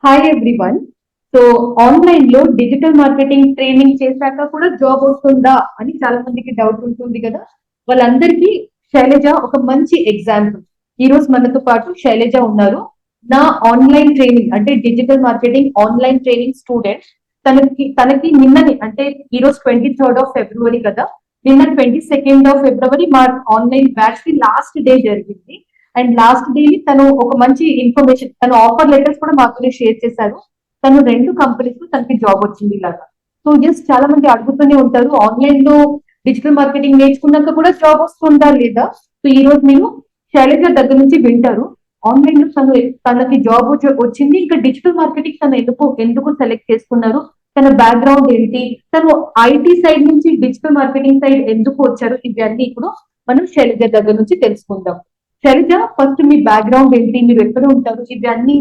Hi everyone. So online లో digital marketing training చేశాక కూడా జాబ్ వస్తుందా అని చాలా మందికి డౌట్ ఉంటుంది కదా. వాళ్ళందరికీ శైలజ ఒక మంచి ఎగ్జాంపుల్. ఈ రోజు మనతో పాటు శైలజ ఉన్నారు. నా ఆన్లైన్ ట్రైనింగ్ అంటే digital marketing online training student. తనకి నిన్నని అంటే ఈ రోజు 23rd ఫిబ్రవరి కదా, నిన్న 22nd ఫిబ్రవరి మా ఆన్లైన్ బ్యాచ్ కి లాస్ట్ డే జరిగింది. అండ్ లాస్ట్ డే తను ఒక మంచి ఇన్ఫర్మేషన్, తను ఆఫర్ లెటర్స్ కూడా మాతో షేర్ చేశారు. తను 2 కంపెనీస్ తనకి జాబ్ వచ్చింది ఇలాగా. సో ఎస్, చాలా మంది అడుగుతూనే ఉంటారు ఆన్లైన్ లో డిజిటల్ మార్కెటింగ్ నేర్చుకున్నాక కూడా జాబ్ వస్తుందా లేదా. సో ఈ రోజు మీరు శైలజ దగ్గర నుంచి వింటారు ఆన్లైన్ లో తనకి జాబ్ వచ్చింది, ఇంకా డిజిటల్ మార్కెటింగ్ తను ఎందుకు సెలెక్ట్ చేసుకున్నారు, తన బ్యాక్గ్రౌండ్ ఏంటి, తను ఐటీ సైడ్ నుంచి డిజిటల్ మార్కెటింగ్ సైడ్ ఎందుకు వచ్చారు, ఇవన్నీ ఇప్పుడు మనం శైలజ దగ్గర నుంచి తెలుసుకుందాం. శైలజ, ఫస్ట్ మీ బ్యాక్గ్రౌండ్ ఏంటి, మీరు ఎక్కడ ఉంటారు, ఇవి అన్ని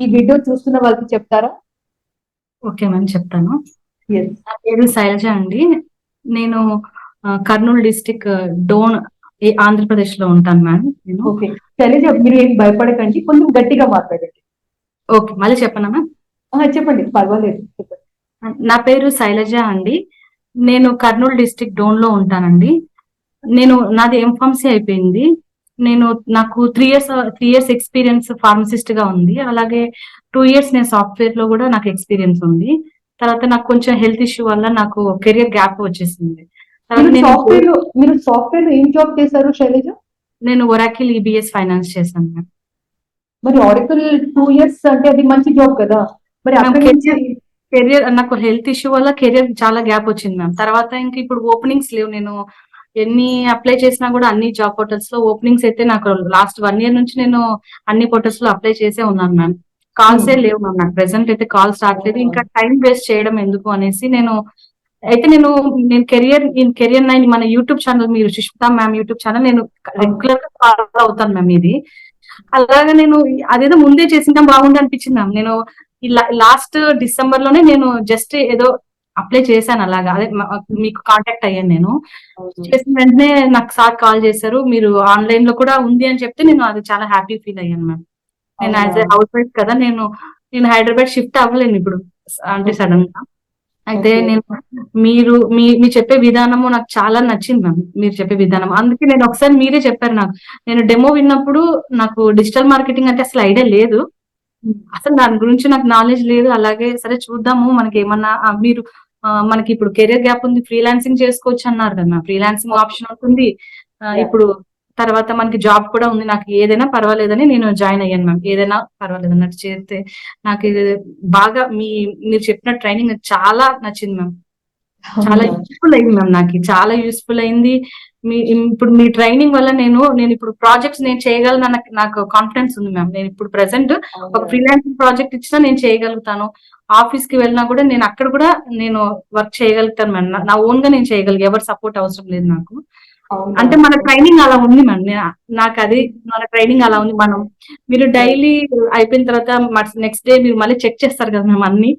ఈ వీడియో చూస్తున్న వాళ్ళకి చెప్తారా? ఓకే మ్యామ్, చెప్తాను. Yes. నా పేరు శైలజ అండి. నేను కర్నూలు డిస్టిక్ డోన్ ఆంధ్రప్రదేశ్ లో ఉంటాను మ్యామ్. నేను ఓకే శైలజ, మీరు ఏం భయపడకండి, కొంచెం గట్టిగా మాట్లాడండి. ఓకే, మళ్ళీ చెప్పనా మ్యామ్? చెప్పండి, పర్వాలేదు, చెప్పండి. నా పేరు శైలజ అండి. నేను కర్నూలు డిస్టిక్ డోన్ లో ఉంటానండి. నాది ఎంఫార్మసీ అయిపోయింది. నాకు 3 years ఎక్స్పీరియన్స్ ఫార్మసిస్ట్ గా ఉంది. అలాగే 2 years నేను సాఫ్ట్వేర్ లో కూడా నాకు ఎక్స్పీరియన్స్ ఉంది. తర్వాత నాకు కొంచెం హెల్త్ ఇష్యూ వల్ల నాకు కెరియర్ గ్యాప్ వచ్చేసింది. మీరు సాఫ్ట్వేర్ లో ఏం జాబ్ చేశారు శైలజ? నేను ఒరాకిల్ ఈబీఎస్ ఫైనాన్స్ చేశాను మ్యామ్. మరి ఆరికల్ 2 years అంటే అది మంచి జాబ్ కదా. మరి అక్కడి నుంచి కెరియర్ నాకు హెల్త్ ఇష్యూ వల్ల కెరియర్ చాలా గ్యాప్ వచ్చింది మ్యామ్. తర్వాత ఇంకా ఇప్పుడు ఓపెనింగ్స్ లేవు. నేను ఎన్ని అప్లై చేసినా కూడా అన్ని జాబ్ పోర్టల్స్ లో ఓపెనింగ్స్ అయితే నాకు లాస్ట్ 1 year నుంచి నేను అన్ని పోర్టల్స్ లో అప్లై చేసే ఉన్నాను మ్యామ్. కాల్స్ ఏ లేవు మ్యామ్. నాకు ప్రెసెంట్ అయితే కాల్స్ రావట్లేదు. ఇంకా టైం వేస్ట్ చేయడం ఎందుకు అనేసి నేను కెరియర్ 9 మన యూట్యూబ్ ఛానల్, మీరు సుష్మిత మ్యామ్ యూట్యూబ్ ఛానల్ నేను రెగ్యులర్ గా ఫాలో అవుతాను మ్యామ్. ఇది అలాగా నేను అదేదో ముందే చేసిందా బాగుంది అనిపించింది మ్యామ్. నేను లాస్ట్ డిసెంబర్ లోనే నేను జస్ట్ ఏదో అప్లై చేశాను. అలాగా అదే మీకు కాంటాక్ట్ అయ్యాను. నేను చేసిన వెంటనే నాకు సార్ కాల్ చేశారు, మీరు ఆన్లైన్ లో కూడా ఉంది అని చెప్తే నేను అది చాలా హ్యాపీ ఫీల్ అయ్యాను మ్యామ్. నేను యాజ్ ఎ హౌస్ వైఫ్ కదా, నేను హైదరాబాద్ షిఫ్ట్ అవ్వలేను ఇప్పుడు అంటే సడన్ గా. అయితే మీరు చెప్పే విధానము నాకు చాలా నచ్చింది మ్యామ్. మీరు చెప్పే విధానం, అందుకే నేను ఒకసారి మీరే చెప్పారు నాకు. నేను డెమో విన్నప్పుడు నాకు డిజిటల్ మార్కెటింగ్ అంటే అసలు ఐడియా లేదు, అసలు దాని గురించి నాకు నాలెడ్జ్ లేదు. అలాగే సరే చూద్దాము, మనకి ఏమన్నా మనకి ఇప్పుడు కెరియర్ గ్యాప్ ఉంది, ఫ్రీలాన్సింగ్ చేసుకోవచ్చు అన్నారు కదా. ఫ్రీలాన్సింగ్ ఆప్షన్ ఉంటుంది ఇప్పుడు. తర్వాత మనకి జాబ్ కూడా ఉంది. నాకు ఏదైనా పర్వాలేదని నేను జాయిన్ అయ్యాను మ్యామ్. ఏదైనా పర్వాలేదు అన్నట్టు చేస్తే నాకు ఇది బాగా మీరు చెప్పిన ట్రైనింగ్ చాలా నచ్చింది మ్యామ్. చాలా యూస్ఫుల్ అయింది మ్యామ్. నాకు చాలా యూస్ఫుల్ అయింది. ఇప్పుడు మీ ట్రైనింగ్ వల్ల నేను ఇప్పుడు ప్రాజెక్ట్స్ నేను చేయగలను నాకు కాన్ఫిడెన్స్ ఉంది మ్యామ్. నేను ఇప్పుడు ప్రెసెంట్ ఒక ఫ్రీలాన్సింగ్ ప్రాజెక్ట్ ఇచ్చినా నేను చేయగలుగుతాను. ఆఫీస్ కి వెళ్ళినా కూడా నేను అక్కడ కూడా నేను వర్క్ చేయగలుగుతాను మ్యామ్. నా ఓన్ గా నేను చేయగలిగా, ఎవరు సపోర్ట్ అవసరం లేదు నాకు. అంటే మన ట్రైనింగ్ అలా ఉంది మ్యామ్. నాకు అది మన ట్రైనింగ్ అలా ఉంది. మీరు డైలీ అయిపోయిన తర్వాత నెక్స్ట్ డే మీరు మళ్ళీ చెక్ చేస్తారు కదా మేము అన్ని.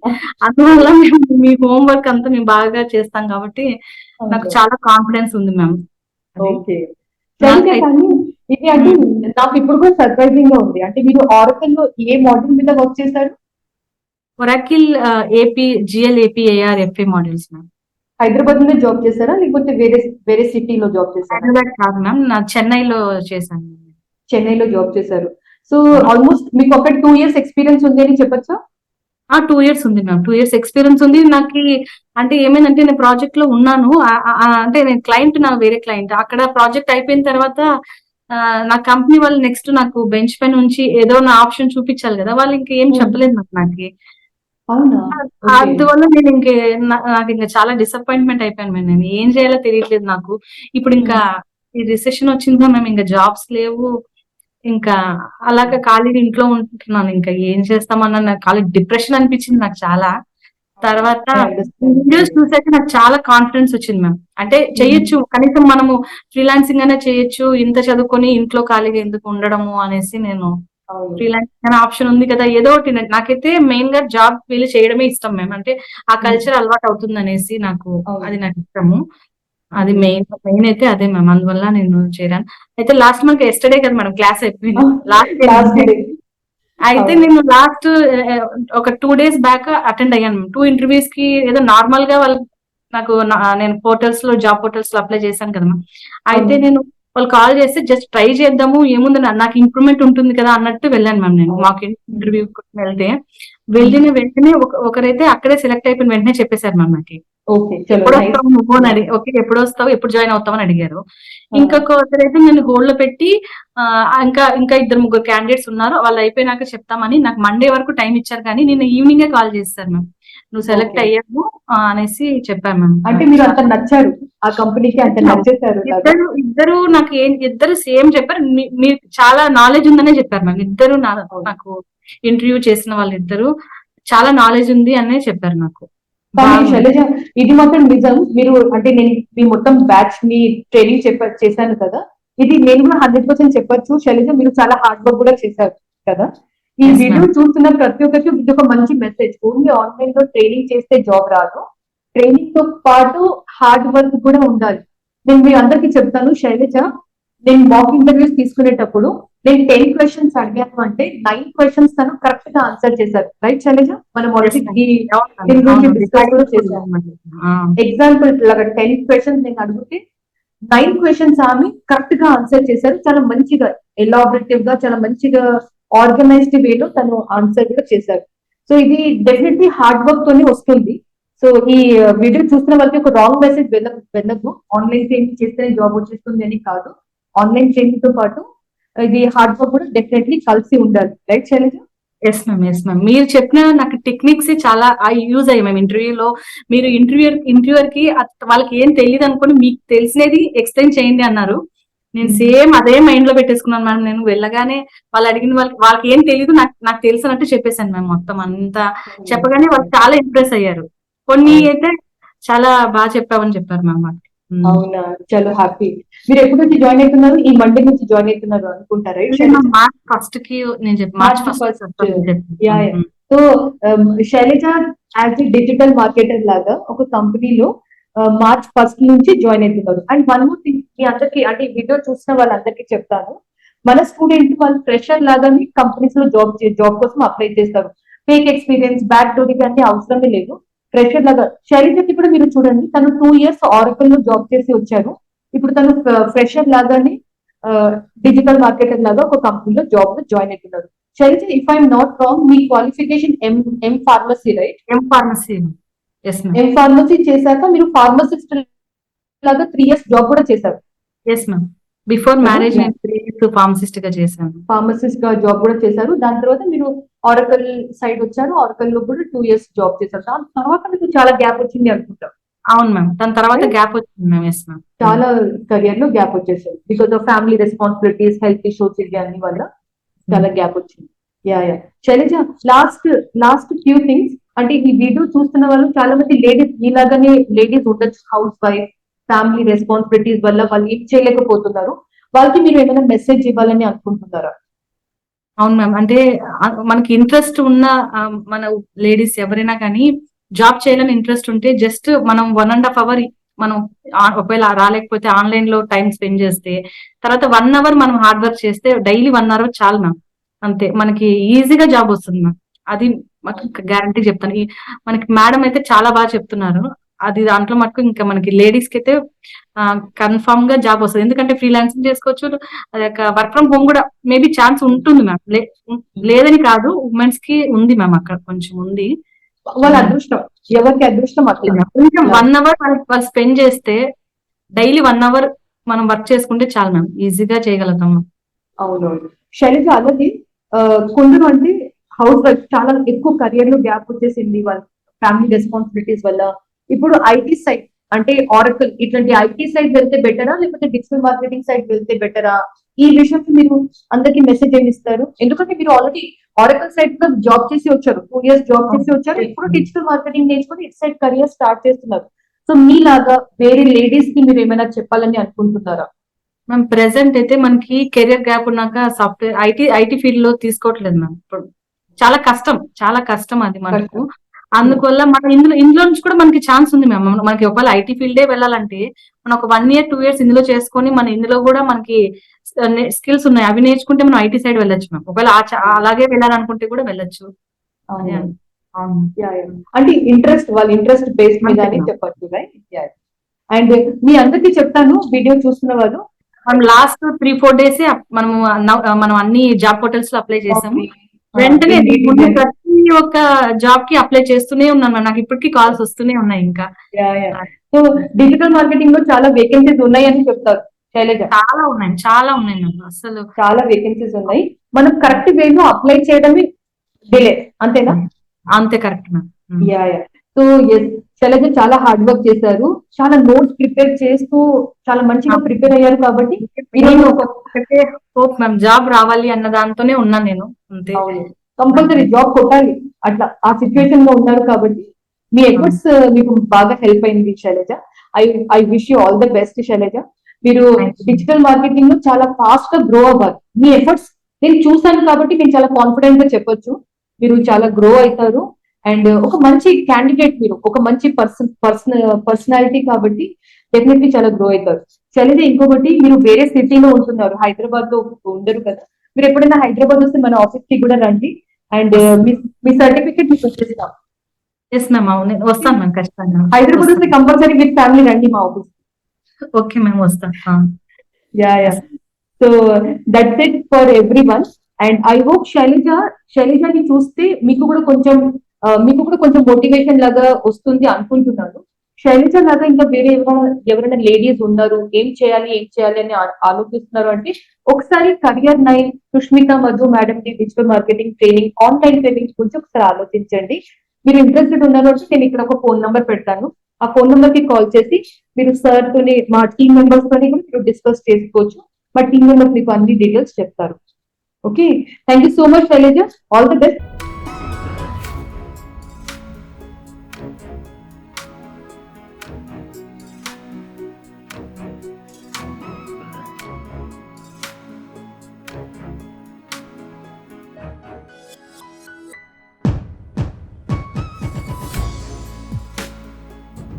అందువల్ల మేము మీ హోంవర్క్ అంతా మేము బాగా చేస్తాం కాబట్టి నాకు చాలా కాన్ఫిడెన్స్ ఉంది మ్యామ్. ఓకే ఇది అంటే నాకు ఇప్పుడు కూడా సర్ప్రైజింగ్ గా ఉంది. అంటే మీరు ఆరకల్ లో ఏ మోడల్ మీద వర్క్ చేశారు? Oracle AP GL AP AR FA models ma'am. Hyderabad లో జాబ్ చేశారా లేకపోతే వేరే సిటీలో జాబ్ చేశారా? హైదరాబాద్ కాదు మ్యామ్, నా చెన్నైలో చేశాను. చెన్నైలో జాబ్ చేశారు. సో ఆల్మోస్ట్ మీకు ఒక 2 years ఎక్స్పీరియన్స్ ఉంది అని చెప్పొచ్చా? 2 years ఉంది మ్యామ్. 2 years ఎక్స్పీరియన్స్ ఉంది నాకు. అంటే ఏమైందంటే నేను ప్రాజెక్ట్ లో ఉన్నాను. అంటే నేను క్లయింట్, నా వేరే క్లయింట్. అక్కడ ప్రాజెక్ట్ అయిపోయిన తర్వాత నా కంపెనీ వాళ్ళు నెక్స్ట్ నాకు బెంచ్ పైన నుంచి ఏదో నా ఆప్షన్ చూపించాలి కదా, వాళ్ళు ఇంకేం చెప్పలేదు నాకు. అందువల్ల నాకు ఇంకా చాలా డిసప్పాయింట్మెంట్ అయిపోయాను మ్యామ్. నేను ఏం చేయాలో తెలియట్లేదు నాకు. ఇప్పుడు ఇంకా ఈ రిసెషన్ వచ్చిందా మేము, ఇంకా జాబ్స్ లేవు. ఇంకా అలాగే ఖాళీగా ఇంట్లో ఉంటున్నాను. ఇంకా ఏం చేస్తామన్న నాకు ఖాళీ డిప్రెషన్ అనిపించింది నాకు చాలా. తర్వాత వీడియోస్ చూసాక నాకు చాలా కాన్ఫిడెన్స్ వచ్చింది మ్యామ్. అంటే చెయ్యొచ్చు, కనీసం మనము ఫ్రీలాన్సింగ్ అనే చేయొచ్చు, ఇంత చదువుకొని ఇంట్లో ఖాళీగా ఎందుకు ఉండడము అనేసి నేను ఫ్రీలాన్సింగ్ అనే ఆప్షన్ ఉంది కదా, ఏదో ఒకటి. నాకైతే మెయిన్ గా జాబ్ వెళ్ళి చేయడమే ఇష్టం మ్యామ్. అంటే ఆ కల్చర్ అలవాటు అవుతుంది అనేసి అది నాకు ఇష్టము. అది మెయిన్ అయితే అదే మ్యామ్. అందువల్ల నేను చేరాను. అయితే లాస్ట్ మంత్ ఎస్టర్డే కదా మేడం క్లాస్ అయిపోయింది. అయితే నేను లాస్ట్ ఒక 2 days బ్యాక్ అటెండ్ అయ్యాను. 2 interviews కి ఏదో నార్మల్ గా వాళ్ళు నాకు నేను జాబ్ పోర్టల్స్ లో అప్లై చేశాను కదా మ్యామ్. అయితే నేను వాళ్ళు కాల్ చేస్తే జస్ట్ ట్రై చేద్దాము, ఏముంది నాకు ఇంప్రూవ్మెంట్ ఉంటుంది కదా అన్నట్టు వెళ్ళాను మ్యామ్. నేను మాకు ఇంటర్వ్యూ వెళ్తే వెళ్ళిన వెంటనే ఒకరైతే అక్కడే సెలెక్ట్ అయిపోయిన వెంటనే చెప్పేశారు మ్యామ్ నాకు, ఓకే, ఎప్పుడు వస్తావు నువ్వు అని అడిగి, ఓకే ఎప్పుడు వస్తావు, ఎప్పుడు జాయిన్ అవుతావు అని అడిగారు. ఇంకొకరైతే నేను హోల్డ్ లో పెట్టి ఇంకా ఇంకా 2-3 క్యాండిడేట్స్ ఉన్నారు, వాళ్ళు అయిపోయినాక చెప్తామని నాకు మండే వరకు టైం ఇచ్చారు, కానీ నిన్న ఈవినింగే కాల్ చేస్తారు మ్యామ్, నువ్వు సెలెక్ట్ అయ్యావు అనేసి చెప్పాను మ్యామ్. అంటే మీరు అంత నచ్చారు ఆ కంపెనీకి, అంత నచ్చేసారు. ఇద్దరు నాకు ఇద్దరు సేమ్ చెప్పారు, మీరు చాలా నాలెడ్జ్ ఉందనే చెప్పారు మ్యామ్. ఇద్దరు నాకు ఇంటర్వ్యూ చేసిన వాళ్ళిద్దరు చాలా నాలెడ్జ్ ఉంది అనే చెప్పారు నాకు. కానీ శైలజ, ఇది మాత్రం నిజం. మీరు అంటే నేను మీ మొత్తం బ్యాచ్ మీ ట్రైనింగ్ చేశాను కదా, ఇది నేను కూడా 100% చెప్పొచ్చు. శైలజ, మీరు చాలా హార్డ్ వర్క్ కూడా చేశారు కదా. ఈ వీడియో చూస్తున్న ప్రతి ఒక్కరికి ఇది ఒక మంచి మెసేజ్. ఓన్లీ ఆన్లైన్ లో ట్రైనింగ్ చేస్తే జాబ్ రాదు, ట్రైనింగ్ తో పాటు హార్డ్ వర్క్ కూడా ఉండాలి. నేను మీ అందరికి చెప్తాను శైలజ, నేను మాక్ ఇంటర్వ్యూస్ తీసుకునేటప్పుడు నేను 10 questions అడిగాను అంటే 9 questions తను కరెక్ట్ గా ఆన్సర్ చేశారు. రైట్ శైలజ? మనం ఎగ్జాంపుల్ లాగా 10 questions నేను అడిగితే 9 questions ఆమె కరెక్ట్ గా ఆన్సర్ చేశారు. చాలా మంచిగా ఎలాబరేటివ్ గా, చాలా మంచిగా ఆర్గనైజ్డ్ వేలో తను ఆన్సర్ కూడా చేశారు. సో ఇది డెఫినెట్లీ హార్డ్ వర్క్ తోనే వస్తుంది. సో ఈ వీడియో చూస్తున్న వాళ్ళకి ఒక రాంగ్ మెసేజ్ వెళ్ళదు. ఆన్లైన్ ట్రైనింగ్ చేస్తేనే జాబ్ వచ్చేస్తుంది అని కాదు. ఆన్లైన్ ట్రైనింగ్ తో పాటు ఇది హార్డ్ వర్క్ కూడా డెఫినెట్లీ కలిసి ఉండాలి. రైట్ శైలజ? Yes ma'am. మీరు చెప్పిన నాకు టెక్నిక్స్ చాలా యూజ్ అయ్యాయి మేము ఇంటర్వ్యూలో. మీరు ఇంటర్వ్యూర్ కి వాళ్ళకి ఏం తెలియదు అనుకోని మీకు తెలిసినది ఎక్స్ప్లెయిన్ చేయండి అన్నారు. నేను సేమ్ అదే మైండ్ లో పెట్టేసుకున్నాను మ్యామ్. నేను వెళ్ళగానే వాళ్ళు అడిగిన వాళ్ళకి ఏం తెలియదు, నాకు తెలిసినట్టు చెప్పేశాను మ్యామ్. మొత్తం అంతా చెప్పగానే వాళ్ళు చాలా ఇంప్రెస్ అయ్యారు. కొన్ని అయితే చాలా బాగా చెప్పావని చెప్పారు మ్యామ్. అవునా, చాలా హ్యాపీ. మీరు ఎప్పటి నుంచి జాయిన్ అవుతున్నారు? ఈ మండే నుంచి జాయిన్ అవుతున్నారు అనుకుంటారా? మార్చ్ ఫస్ట్ కి నేను చెప్పాను. So Shailaja as a digital marketer లాగా ఒక కంపెనీలో మార్చ్ 1st నుంచి జాయిన్ అవుతున్నారు. అండ్ వన్ మోర్ థింగ్ మీ అందరికి, అంటే వీడియో చూసిన వాళ్ళందరికీ చెప్తాను, మన స్టూడెంట్ వాళ్ళు ఫ్రెషర్ లాగానే కంపెనీస్ లో జాబ్ కోసం అప్లై చేస్తారు. ఫేక్ ఎక్స్పీరియన్స్, బ్యాక్ డోరింగ్ అంటే అవసరమే లేదు. ఫ్రెషర్ లాగా శైలజకి కూడా మీరు చూడండి, తను 2 years ఆరకల్ లో జాబ్ చేసి వచ్చారు. ఇప్పుడు తను ఫ్రెషర్ లాగానే డిజిటల్ మార్కెటర్ లాగా ఒక కంపెనీలో జాబ్ లో జాయిన్ అవుతున్నారు. Shailaja, if I'm not wrong, మీ qualification M pharmacy, right? M pharmacy చేశాక మీరు ఫార్మసిస్ట్ లాగా 3 years జాబ్ కూడా చేశారు. Yes ma'am. బిఫోర్ మ్యారేజ్ నేను 3 years ఫార్మసిస్ట్ గా చేశాను. ఫార్మసిస్ట్ గా జాబ్ కూడా చేశారు. దాని తర్వాత మీరు ఆరకల్ సైడ్ వచ్చారు. ఆరకల్ లో కూడా 2 years జాబ్ చేశారు. దాని తర్వాత మీకు చాలా గ్యాప్ వచ్చింది అనుకుంటా. అవును మ్యామ్, దాని తర్వాత గ్యాప్ వచ్చింది మ్యామ్. ఎస్ మ్యామ్, చాలా కెరియర్ లో గ్యాప్ వచ్చేసారు. Because of family responsibilities, health issues, ఇది అన్ని వల్ల చాలా గ్యాప్ వచ్చింది. Yeah Shailaja, last few things, అంటే ఈ వీడియో చూస్తున్న వాళ్ళు చాలా మంది లేడీస్ ఇలాగానే లేడీస్ ఉండొచ్చు, హౌస్ వైఫ్, ఫ్యామిలీ రెస్పాన్సిబిలిటీస్ వల్ల వాళ్ళు ఏం చేయలేకపోతున్నారు. వాళ్ళకి మీరు ఏమైనా మెసేజ్ ఇవ్వాలని అనుకుంటున్నారా? అవును మ్యామ్, అంటే మనకి ఇంట్రెస్ట్ ఉన్న మన లేడీస్ ఎవరైనా కానీ జాబ్ చేయాలని ఇంట్రెస్ట్ ఉంటే జస్ట్ మనం 1.5 hour మనం ఒకవేళ రాలేకపోతే ఆన్లైన్ లో టైం స్పెండ్ చేస్తే, తర్వాత 1 hour మనం హార్డ్ వర్క్ చేస్తే, డైలీ 1 hour చాలు మ్యామ్. అంతే, మనకి ఈజీగా జాబ్ వస్తుంది మ్యామ్. అది మాకు గ్యారంటీ చెప్తాను. మనకి మేడం అయితే చాలా బాగా చెప్తున్నారు. అది దాంట్లో మటుకు ఇంకా మనకి లేడీస్ కి అయితే కన్ఫర్మ్ గా జాబ్ వస్తుంది. ఎందుకంటే ఫ్రీలాన్సింగ్ చేసుకోవచ్చు, అది వర్క్ ఫ్రమ్ హోమ్ కూడా మేబీ ఛాన్స్ ఉంటుంది మ్యామ్. లేదని కాదు, ఉమెన్స్ కి ఉంది మ్యామ్, అక్కడ కొంచెం ఉంది. వాళ్ళ అదృష్టం, ఎవరికి అదృష్టం అట్లా. కొంచెం 1 hour వాళ్ళు స్పెండ్ చేస్తే, డైలీ 1 hour మనం వర్క్ చేసుకుంటే చాలు మ్యామ్, ఈజీగా చేయగలుగుతాం. అవునవును శైలజ, అలాగే కొందరు అంటే హౌస్ వైఫ్ చాలా ఎక్కువ కెరియర్ లో గ్యాప్ వచ్చేసింది వాళ్ళ ఫ్యామిలీ రెస్పాన్సిబిలిటీస్ వల్ల. ఇప్పుడు ఐటీ సైడ్ అంటే ఆరకల్ ఇట్లాంటి ఐటీ సైడ్ వెళ్తే బెటరా, లేకపోతే డిజిటల్ మార్కెటింగ్ సైడ్ వెళ్తే బెటరా? ఈ విషయంలో మీరు అందరికి మెసేజ్ ఏమి ఇస్తారు? ఎందుకంటే మీరు ఆల్రెడీ ఆరకల్ సైడ్ లో జాబ్ చేసి వచ్చారు, 2 years జాబ్ చేసి వచ్చారు. ఇప్పుడు డిజిటల్ మార్కెటింగ్ నేర్చుకుని ఇటు సైడ్ కెరియర్ స్టార్ట్ చేస్తున్నారు. సో మీలాగా వేరే లేడీస్ కి మీరు ఏమైనా చెప్పాలని అనుకుంటున్నారా? మ్యామ్, ప్రెసెంట్ అయితే మనకి కెరియర్ గ్యాప్ ఉన్నాక సాఫ్ట్వేర్ ఐటీ ఫీల్డ్ లో తీసుకోవట్లేదు మ్యామ్. ఇప్పుడు చాలా కష్టం అది మనకు. అందువల్ల మన ఇందులో నుంచి కూడా మనకి ఛాన్స్ ఉంది మ్యామ్. మనకి ఒకవేళ ఐటీ ఫీల్డే వెళ్ళాలంటే మనం ఒక 1 year 2 years ఇందులో చేసుకొని మన ఇందులో కూడా మనకి స్కిల్స్ ఉన్నాయి, అవి నేర్చుకుంటే మనం ఐటీ సైడ్ వెళ్ళొచ్చు మ్యామ్. ఒకవేళ అలాగే వెళ్ళాలనుకుంటే కూడా వెళ్ళొచ్చు. అవును. అవును. అంటే వాళ్ళ ఇంట్రెస్ట్ బేస్ మీద అని అంతే. చెప్పచ్చు, రైట్? అండ్ మీ అందరికి చెప్తాను, వీడియో చూస్తున్న వాళ్ళు, మనం లాస్ట్ 3-4 days మనం అన్ని జాబ్ పోర్టల్స్ లో అప్లై చేసాము. వెంటనే ముందు ప్రతి ఒక్క జాబ్ కి అప్లై చేస్తూనే ఉన్నాను. నాకు ఇప్పటికీ కాల్స్ వస్తూనే ఉన్నాయి ఇంకా. సో డిజిటల్ మార్కెటింగ్ లో చాలా వేకెన్సీస్ ఉన్నాయని చెప్తారు శైలజ. చాలా ఉన్నాయి మ్యామ్. అసలు చాలా వేకెన్సీస్ ఉన్నాయి. మనం కరెక్ట్ వేలో అప్లై చేయడమే డిలే, అంతేనా? అంతే, కరెక్ట్ మ్యామ్. సో శైలజ చాలా హార్డ్ వర్క్ చేశారు, చాలా నోట్స్ ప్రిపేర్ చేస్తూ చాలా మంచిగా ప్రిపేర్ అయ్యారు. కాబట్టి నేను ఒకటే హోప్ మ్యామ్, జాబ్ రావాలి అన్న దాంతోనే ఉన్నాను నేను. అంతే, కంపల్సరీ జాబ్ కొట్టాలి, అట్లా ఆ సిచ్యువేషన్ లో ఉన్నారు. కాబట్టి మీ ఎఫర్ట్స్ మీకు బాగా హెల్ప్ అయింది Shailaja. I wish you all the best Shailaja. మీరు డిజిటల్ మార్కెటింగ్ లో చాలా ఫాస్ట్ గా గ్రో అవ్వాలి. మీ ఎఫర్ట్స్ నేను చూసాను కాబట్టి నేను చాలా కాన్ఫిడెంట్ గా చెప్పొచ్చు, మీరు చాలా గ్రో అవుతారు. అండ్ ఒక మంచి క్యాండిడేట్, మీరు ఒక మంచి పర్సనాలిటీ కాబట్టి డెఫినెట్లీ చాలా గ్రో అవుతారు. శైలజ, ఇంకొకటి, మీరు వేరే సిటీలో ఉంటున్నారు, హైదరాబాద్ లో ఉండరు కదా. మీరు ఎప్పుడైనా హైదరాబాద్ వస్తే మన ఆఫీస్ కి కూడా రండి. అండ్ మీ సర్టిఫికేట్ మీకు వచ్చేస్తాం. ఎస్ మ్యామ్, అవును, వస్తాను మ్యామ్, ఖచ్చితంగా. హైదరాబాద్ వస్తే కంపల్సరీ విత్ ఫ్యామిలీ రండి మా ఆఫీస్. ఓకే మ్యామ్, వస్తాను. So that's it for everyone. And I hope శైలజని చూస్తే మీకు కూడా కొంచెం మోటివేషన్ లాగా వస్తుంది అనుకుంటున్నాను. శైలజ లాగా ఇంకా వేరే ఎవరైనా లేడీస్ ఉన్నారు, ఏం చేయాలి అని ఆలోచిస్తున్నారు అంటే ఒకసారి Career9 Sushmita Madhu madam the digital marketing training, online training గురించి ఒకసారి ఆలోచించండి. మీరు ఇంట్రెస్టెడ్ ఉన్నారు అంటే నేను ఇక్కడ ఒక ఫోన్ నంబర్ పెడతాను, ఆ ఫోన్ నంబర్ కి కాల్ చేసి మీరు సార్ తోని, మా టీమ్ మెంబర్స్ తోని కూడా మీరు డిస్కస్ చేసుకోవచ్చు. మా టీమ్ మెంబర్స్ మీకు అన్ని డీటెయిల్స్ చెప్తారు. Okay, thank you so much Shailaja, all the best.